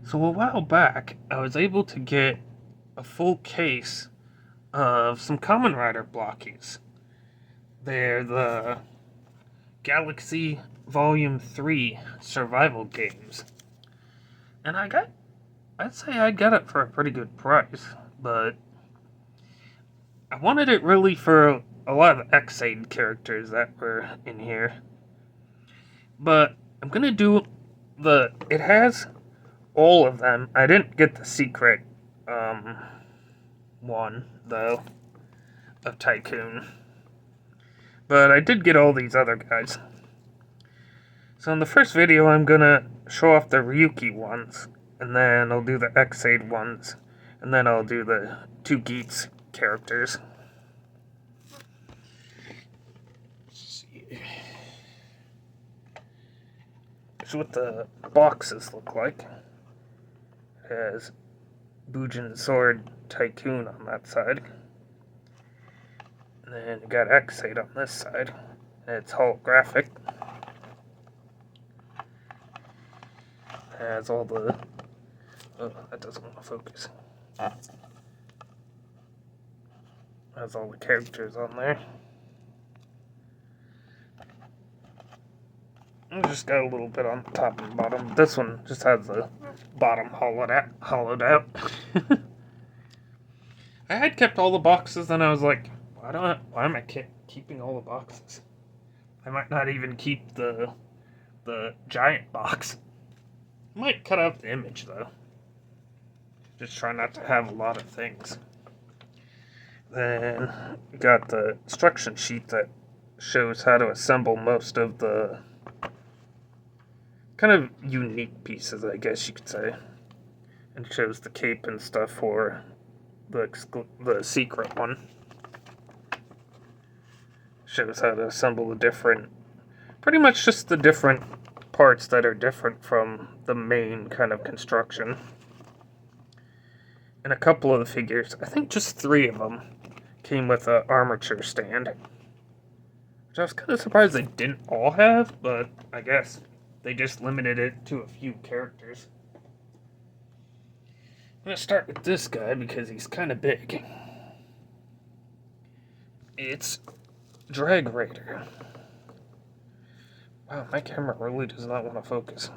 So a while back, I was able to get a full case of some KamenRider Blokees. They're the Galaxy vol3 survival games. And I'd say I got it for a pretty good price, but I wanted it really for a lot of the X-Aid characters that were in here. But I'm gonna do it has all of them. I didn't get the secret, one, though, of Tycoon. But I did get all these other guys. So in the first video, I'm gonna show off the Ryuki ones, and then I'll do the X-Aid ones, and then I'll do the two Geats characters. Let's see. Here's what the boxes look like. It has Bujin Sword Tycoon on that side. And then you got X-Aid on this side. And it's holographic. It has all the... Oh, that doesn't want to focus. It has all the characters on there. I just got a little bit on the top and bottom. This one just has the bottom hollowed out. I had kept all the boxes, and I was like, why am I keeping all the boxes? I might not even keep the giant box. I might cut out the image, though. Just try not to have a lot of things. Then we got the instruction sheet that shows how to assemble most of the kind of unique pieces, I guess you could say. And shows the cape and stuff for the secret one. Shows how to assemble the different, pretty much just the different parts that are different from the main kind of construction. And a couple of the figures, I think just 3 of them, came with an armature stand. Which I was kind of surprised they didn't all have, but I guess they just limited it to a few characters. I'm going to start with this guy because he's kind of big. It's Drag Raider. Wow, my camera really does not want to focus.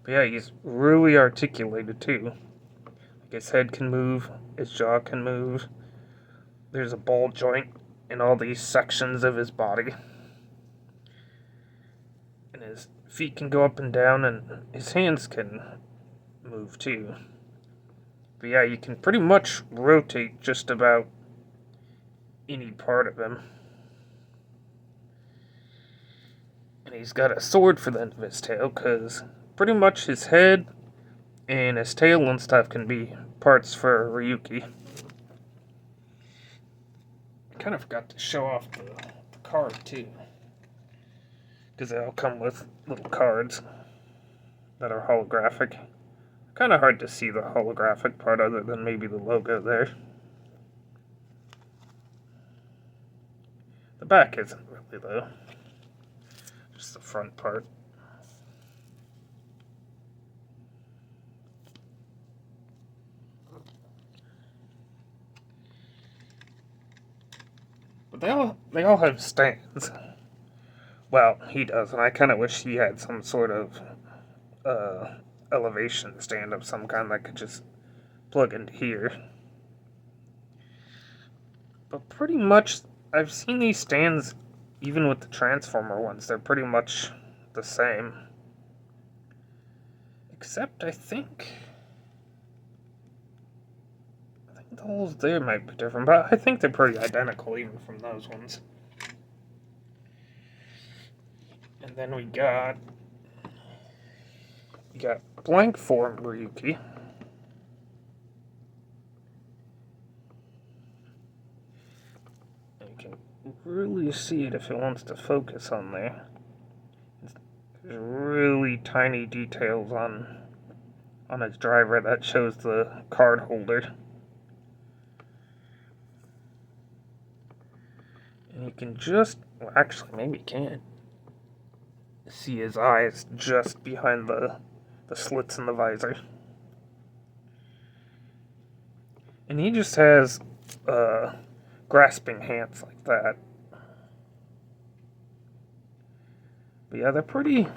But yeah, he's really articulated too. Like his head can move, his jaw can move. There's a ball joint in all these sections of his body. And his feet can go up and down, and his hands can move too. But yeah, you can pretty much rotate just about any part of him. And he's got a sword for the end of his tail, because pretty much his head and his tail and stuff can be parts for Ryuki. I kind of forgot to show off the card too, because they all come with little cards that are holographic. Kind of hard to see the holographic part other than maybe the logo there. The back isn't really though, just the front part. But they all have stands. Well, he does, and I kind of wish he had some sort of elevation stand of some kind that could just plug into here. But pretty much, I've seen these stands, even with the Transformer ones, they're pretty much the same. Except, I think the holes there might be different, but I think they're pretty identical even from those ones. And then we got blank form Ryuki. You can really see it if it wants to focus on there. There's really tiny details on its driver that shows the card holder. And you can just, well, actually, maybe you can't. see his eyes just behind the slits in the visor. And he just has grasping hands like that. But yeah, they're pretty...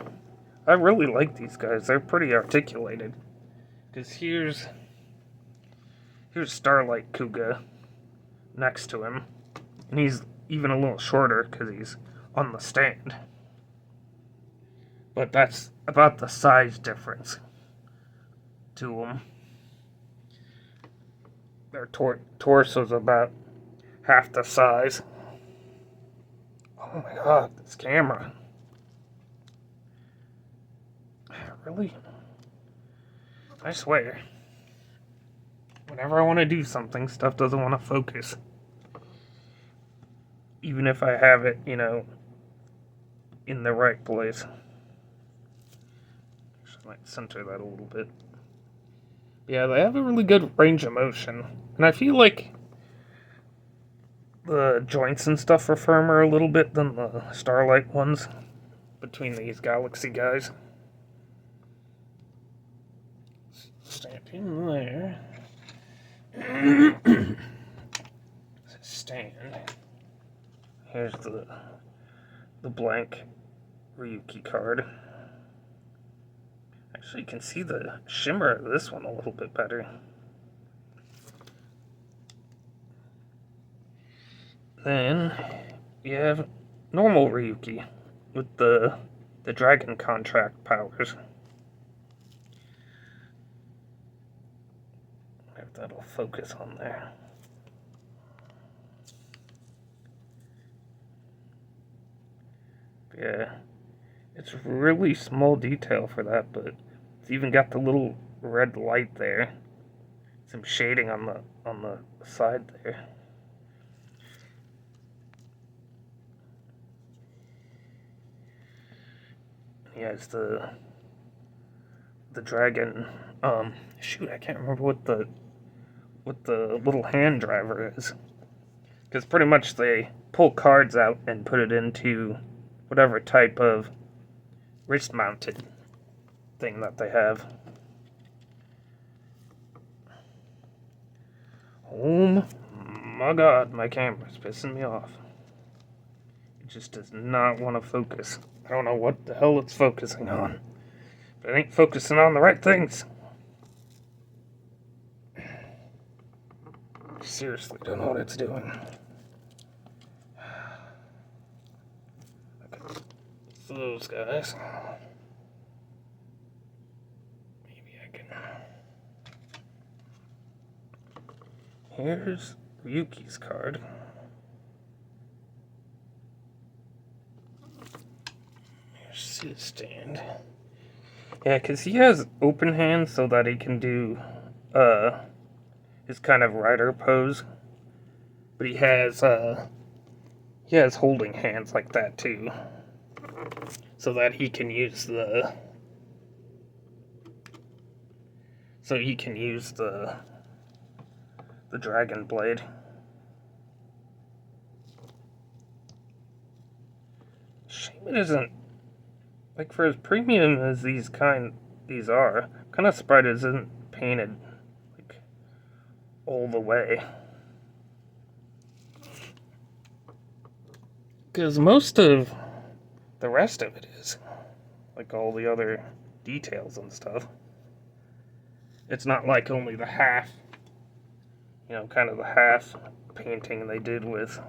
I really like these guys. They're pretty articulated. Because here's Starlight Kuga next to him. And he's even a little shorter because he's on the stand. But that's about the size difference to them. Their torso's about half the size. Oh my god, this camera. Really? I swear. Whenever I want to do something, stuff doesn't want to focus. Even if I have it, you know, in the right place. I might center that a little bit. Yeah, they have a really good range of motion. And I feel like the joints and stuff are firmer a little bit than the Starlight ones between these Galaxy guys. Standing there. Stand. Here's the blank Ryuki card. Actually, you can see the shimmer of this one a little bit better. Then you have normal Ryuki with the dragon contract powers. If that'll focus on there. Yeah, it's really small detail for that, but it's even got the little red light there. Some shading on the side there. Yeah, it's the dragon. Shoot, I can't remember what the little hand driver is. Because pretty much they pull cards out and put it into whatever type of wrist-mounted thing that they have. Oh my god, my camera's pissing me off. It just does not want to focus. I don't know what the hell it's focusing on. But it ain't focusing on the right things. Seriously, don't know what it's doing. Okay. So those guys. Maybe I can. Here's Ryuki's card. Here's his stand. Yeah, because he has open hands so that he can do his kind of rider pose. But he has holding hands like that too. So that he can use the dragon blade. Shame it isn't, like, for as premium as these are, I'm kind of surprised it isn't painted like all the way. Because most of the rest of it is, like all the other details and stuff. It's not like only the half, you know, kind of the half painting they did with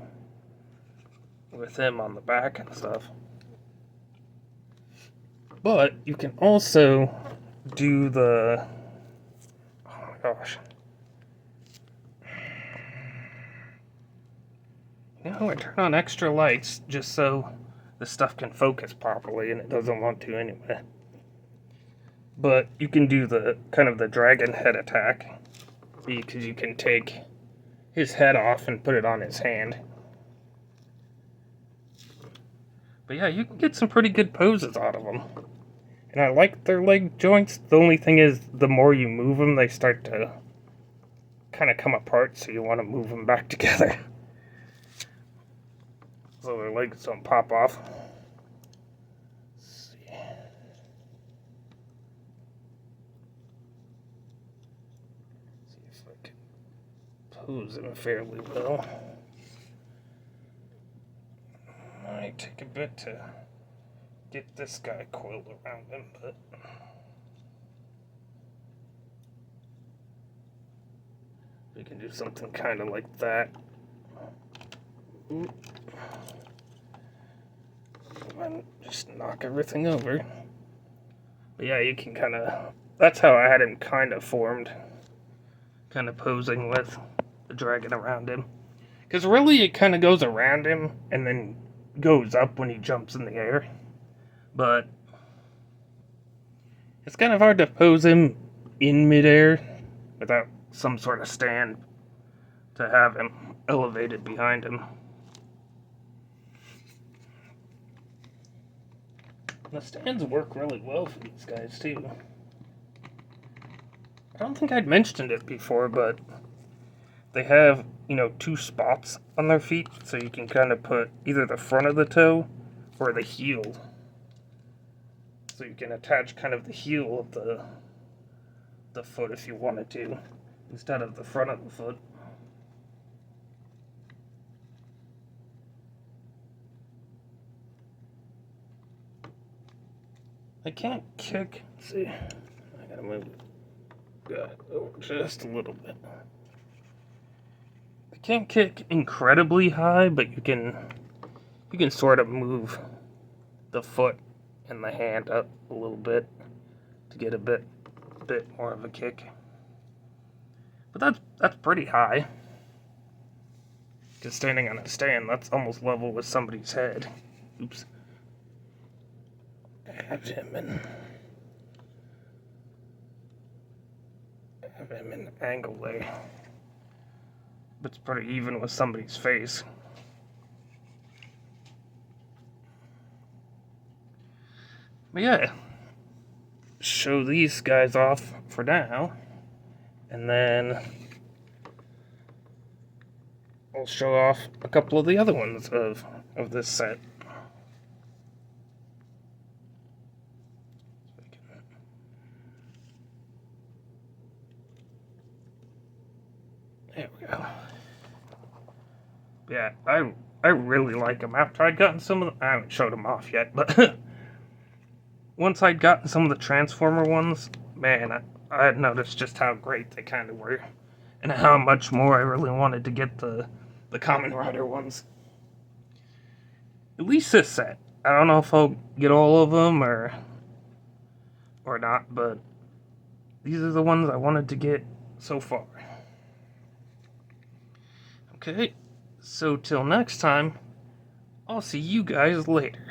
him on the back and stuff. But you can also do the, oh my gosh. You know, I turn on extra lights just so the stuff can focus properly, and it doesn't want to anyway. But you can do the kind of the dragon head attack, because you can take his head off and put it on his hand. But yeah, you can get some pretty good poses out of them. And I like their leg joints. The only thing is, the more you move them, they start to kind of come apart, so you want to move them back together. So their legs don't pop off. Let's if I can pose him fairly well. Might take a bit to get this guy coiled around him, but we can do something kind of like that. And just knock everything over. But yeah, you can kind of, that's how I had him kind of formed. Kind of posing with the dragon around him. Because really it kind of goes around him and then goes up when he jumps in the air. But it's kind of hard to pose him in midair without some sort of stand to have him elevated behind him. The stands work really well for these guys too. I don't think I'd mentioned it before, but they have, you know, 2 spots on their feet, so you can kind of put either the front of the toe or the heel. So you can attach kind of the heel of the foot if you wanted to, instead of the front of the foot. I can't kick. Let's see, I gotta move it over just a little bit. I can't kick incredibly high, but you can sort of move the foot and the hand up a little bit to get a bit more of a kick. But that's pretty high. Just standing on a stand, that's almost level with somebody's head. Oops. Have him in angle there. But it's pretty even with somebody's face. But yeah, show these guys off for now, and then I'll show off a couple of the other ones of this set. There we go. Yeah, I really like them. After I'd gotten some of them, I haven't showed them off yet, but once I'd gotten some of the Transformer ones, man, I had noticed just how great they kind of were, and how much more I really wanted to get the KamenRider ones. At least this set. I don't know if I'll get all of them or not, but these are the ones I wanted to get so far. Okay, so till next time, I'll see you guys later.